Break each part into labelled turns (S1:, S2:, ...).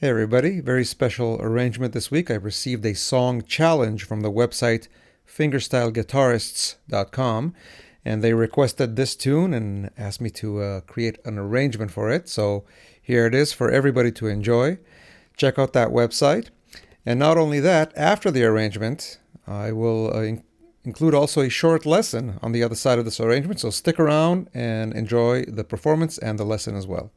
S1: Hey everybody, very special arrangement this week. I received a song challenge from the website fingerstyleguitarists.com, and they requested this tune and asked me to create an arrangement for it. So here it is for everybody to enjoy. Check out that website. And not only that, after the arrangement, I will include also a short lesson on the other side of this arrangement. So stick around and enjoy the performance and the lesson as well.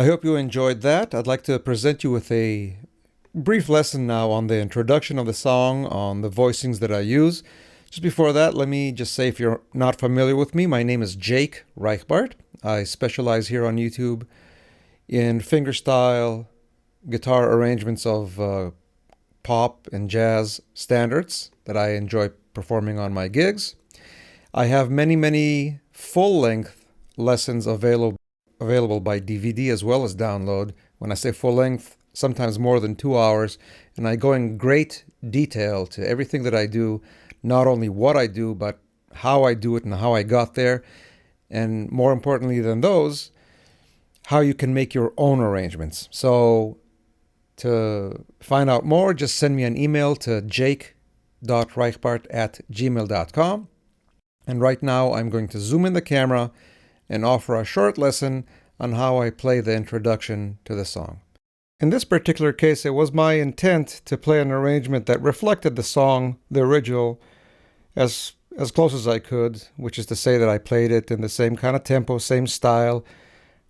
S1: I hope you enjoyed that. I'd like to present you with a brief lesson now on the introduction of the song, on the voicings that I use. Just before that, let me just say, if you're not familiar with me, my name is Jake Reichbart. I specialize here on YouTube in fingerstyle guitar arrangements of pop and jazz standards that I enjoy performing on my gigs. I have many full-length lessons available by DVD as well as download. When I say full-length, sometimes more than 2 hours, and I go in great detail to everything that I do, not only what I do, but how I do it and how I got there, and more importantly than those, how you can make your own arrangements. So to find out more, just send me an email to jake.reichbart@gmail.com. And right now I'm going to zoom in the camera and offer a short lesson on how I play the introduction to the song. In this particular case, it was my intent to play an arrangement that reflected the song, the original, as close as I could, which is to say that I played it in the same kind of tempo, same style.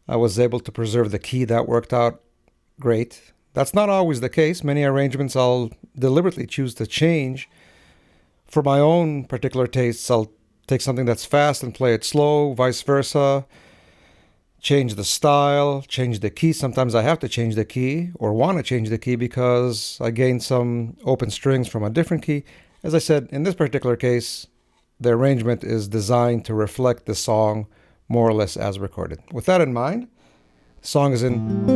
S1: I was able to preserve the key. That worked out great. That's not always the case. Many arrangements I'll deliberately choose to change. For my own particular tastes, I'll take something that's fast and play it slow, vice versa. Change the style, change the key. Sometimes I have to change the key or want to change the key because I gained some open strings from a different key. As I said, in this particular case, the arrangement is designed to reflect the song more or less as recorded. With that in mind, the song is in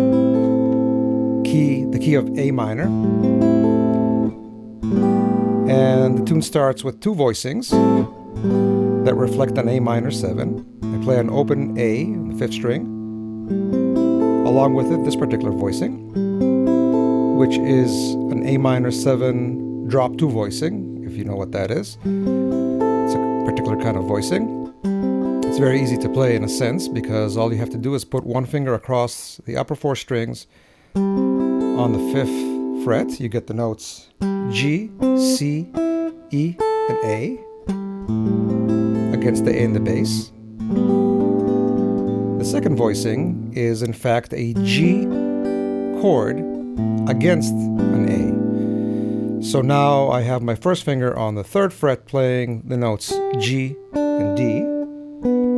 S1: the key of A minor. And the tune starts with two voicings that reflect an A minor 7. I play an open A on the 5th string. Along with it, this particular voicing, which is an A minor 7 drop 2 voicing, if you know what that is. It's a particular kind of voicing. It's very easy to play in a sense because all you have to do is put one finger across the upper 4 strings on the 5th fret. You get the notes G, C, E, and A against the A in the bass. The second voicing is in fact a G chord against an A. So now I have my first finger on the 3rd fret playing the notes G and D.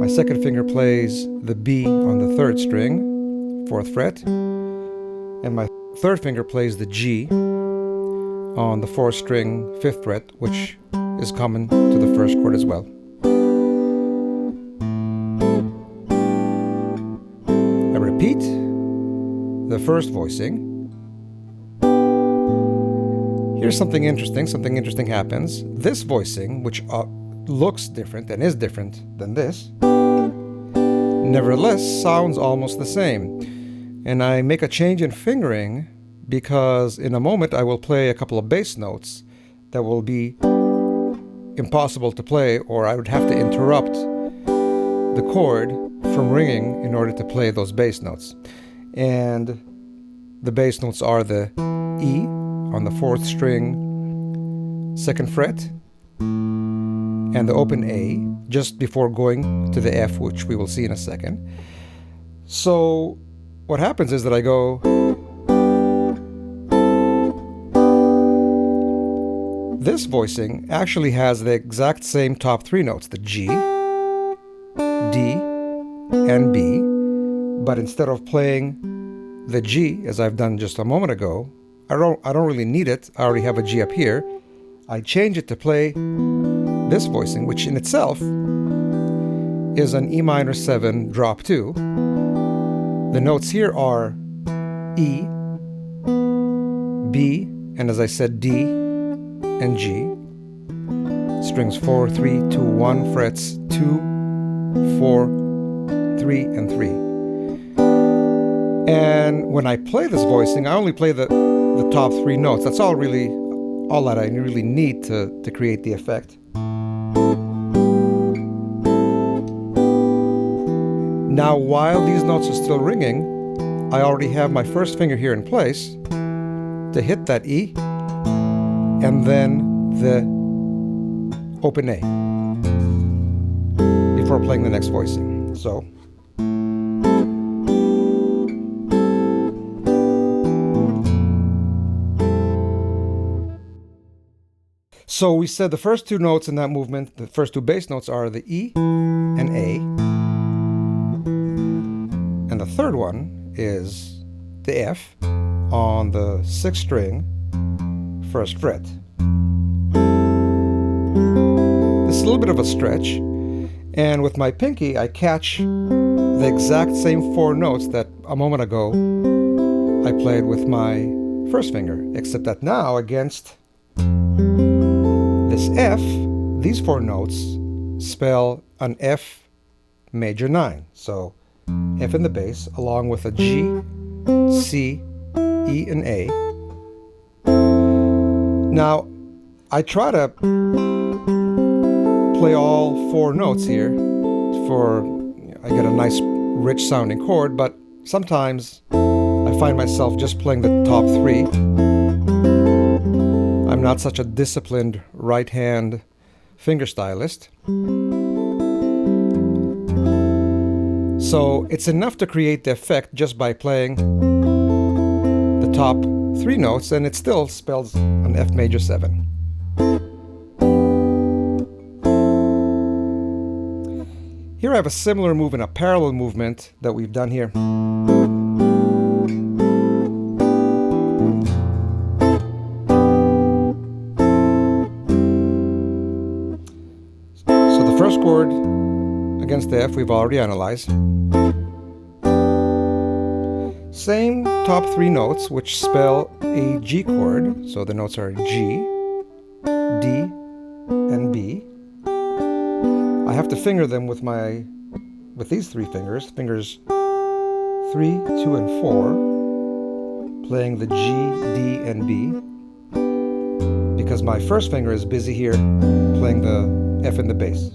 S1: My second finger plays the B on the 3rd string, 4th fret. And my 3rd finger plays the G on the 4th string, 5th fret, which is common to the 1st chord as well. I repeat the first voicing. Here's something interesting. Something interesting happens. This voicing, which looks different and is different than this, nevertheless sounds almost the same. And I make a change in fingering because in a moment I will play a couple of bass notes that will be impossible to play, or I would have to interrupt the chord from ringing in order to play those bass notes. And the bass notes are the E on the 4th string, 2nd fret, and the open A just before going to the F, which we will see in a second. So what happens is that I go this voicing actually has the exact same top 3 notes, the G, D, and B, but instead of playing the G as I've done just a moment ago, I don't really need it. I already have a G up here. I change it to play this voicing, which in itself is an E minor 7 drop 2. The notes here are E, B, and as I said, D and G. Strings 4, 3, 2, 1, frets 2, 4, 3, and 3. And when I play this voicing, I only play the top 3 notes. That's all that I really need to create the effect. Now, while these notes are still ringing, I already have my first finger here in place to hit that E and then the open A before playing the next voicing. So So we said the first two notes in that movement, the first two bass notes, are the E and A. And the third one is the F on the 6th string, 1st fret. This is a little bit of a stretch, and with my pinky I catch the exact same 4 notes that a moment ago I played with my 1st finger, except that now against this F, these 4 notes spell an F major 9. So F in the bass along with a G, C, E, and A. Now I try to play all 4 notes here I get a nice rich sounding chord, but sometimes I find myself just playing the top 3. I'm not such a disciplined right hand fingerstylist. So it's enough to create the effect just by playing the top 3 notes, and it still spells an F major 7. Here I have a similar movement, a parallel movement that we've done here. So the first chord against the F we've already analyzed. Same top 3 notes which spell a G chord, so the notes are G, D, and B. I have to finger them with these 3 fingers, fingers 3, 2, and 4, playing the G, D, and B, because my 1st finger is busy here playing the F in the bass.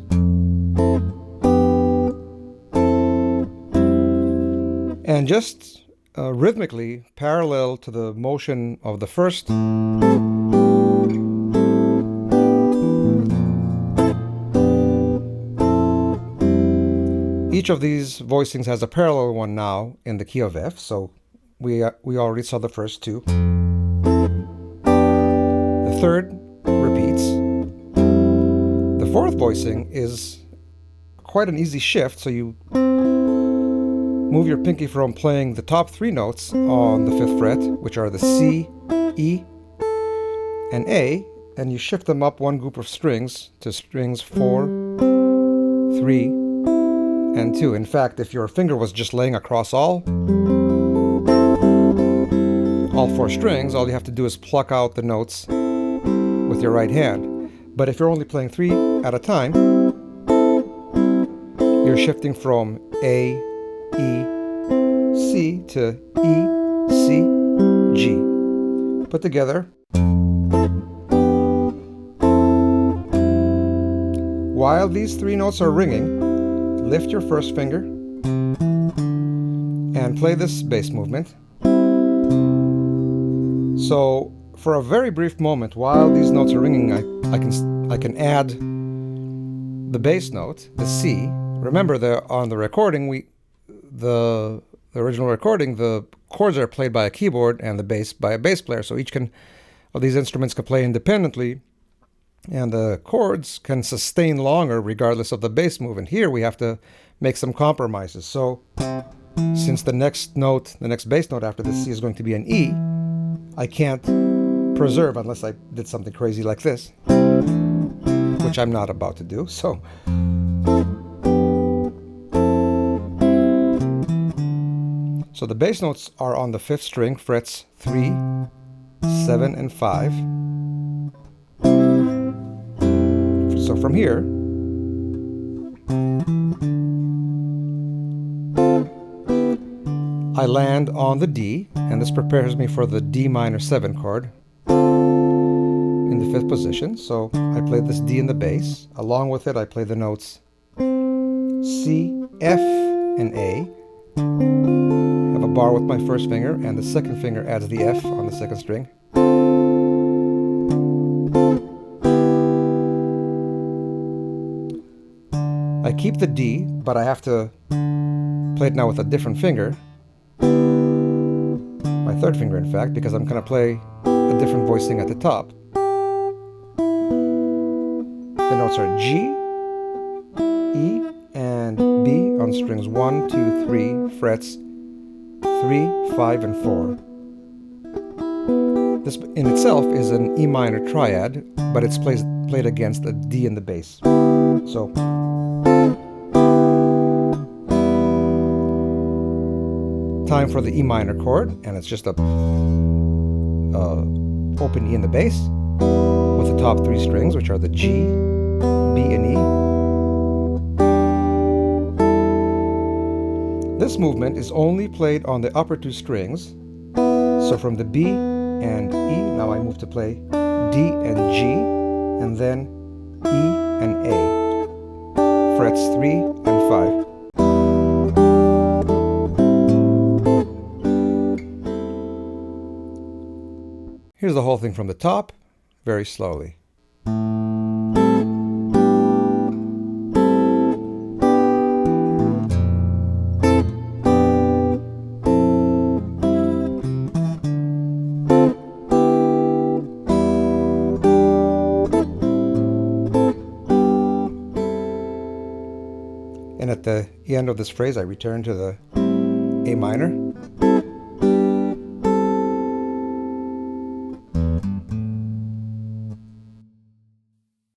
S1: And just rhythmically, parallel to the motion of the first, each of these voicings has a parallel one now in the key of F, so we already saw the first 2. The third repeats. The 4th voicing is quite an easy shift, so you move your pinky from playing the top 3 notes on the 5th fret, which are the C, E, and A, and you shift them up 1 group of strings to strings 4, 3, and 2. In fact, if your finger was just laying across all 4 strings, all you have to do is pluck out the notes with your right hand. But if you're only playing 3 at a time, you're shifting from A, E, C to E, C, G. Put together. While these 3 notes are ringing, lift your 1st finger and play this bass movement. So for a very brief moment, while these notes are ringing, I can add the bass note, the C. Remember, on the recording, the original recording, the chords are played by a keyboard and the bass by a bass player. So each of these instruments can play independently, and the chords can sustain longer regardless of the bass movement. Here we have to make some compromises. So since the next bass note after the C is going to be an E, I can't preserve unless I did something crazy like this, which I'm not about to do. So the bass notes are on the 5th string, frets 3, 7, and 5. So from here, I land on the D, and this prepares me for the D minor 7 chord in the 5th position. So I play this D in the bass. Along with it, I play the notes C, F, and A. Have a bar with my 1st finger, and the 2nd finger adds the F on the 2nd string. I keep the D, but I have to play it now with a different finger. My 3rd finger, in fact, because I'm going to play a different voicing at the top. The notes are G, E, and B on strings 1, 2, 3, frets 3, 5, and 4. This in itself is an E minor triad, but it's played against a D in the bass. So time for the E minor chord, and it's just a open E in the bass with the top 3 strings, which are the G, B, and E. This movement is only played on the upper 2 strings. So from the B and E, now I move to play D and G, and then E and A, frets 3 and 5. Here's the whole thing from the top, very slowly. And at the end of this phrase, I return to the A minor.